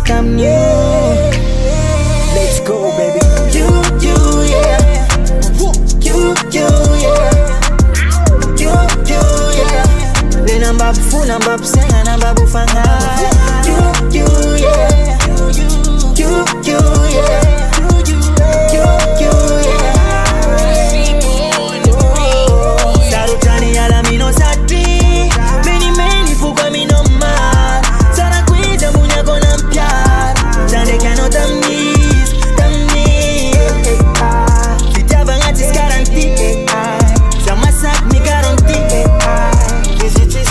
tamnie. Let's go baby. You yeah. You yeah. You yeah. Le namba fu namba senga namba bufanga. You yeah. You yeah. Sarutani ala mino sati. Many fuga mino man. Sara kuita munya kona mpiar. Tande kano tamnis. Fitava ngati skaranti. Zamasak mi garanti. Visit is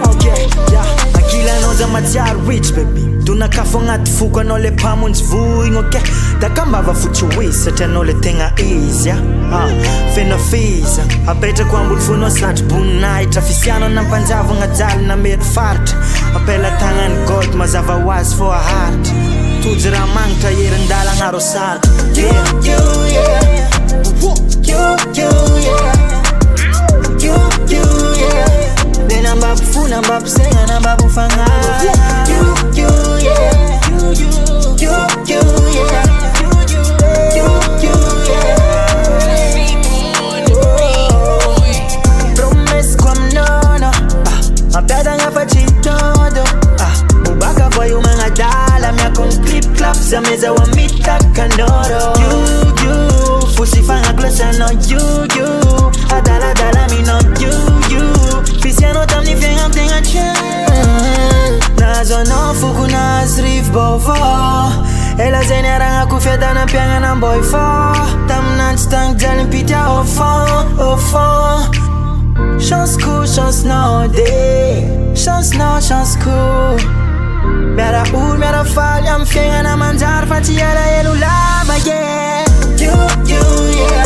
okay, yeah. Akila no zamatia rich baby. Tunakafonga tifuka no le pamunds vuing okay. Dakambava fuchuwisa teno le tenga easy yeah. Fena fisa apeta kwambul funo slat bunai trafisiano na mpanjavo ngadali na made fart. Apela tangan gold mazava was for a heart. Tujira mangta yerendala ngaro salt. Yeah. You yeah. You yeah. Le namba fu namba senga namba bufanga. You yeah. You yeah. Promise kwa mnono Mapyada nga fachitodo Ubaka boy umangadala Mya kong clip clap Sa meza wa mita kandoro You Fusifanga glosa no you Adala mi no you Fisiano tam ni fenga tenga chen Nazo no fuku na srif bovo Ela zenera nga kufeda na pianga na boy fo Tam nan stank jalin pitya au fond Chance cool, chance no day Chance no, chance cool Mera ul, mera fal Yam fienga na manjar Fati yala yelu lava, yeah You yeah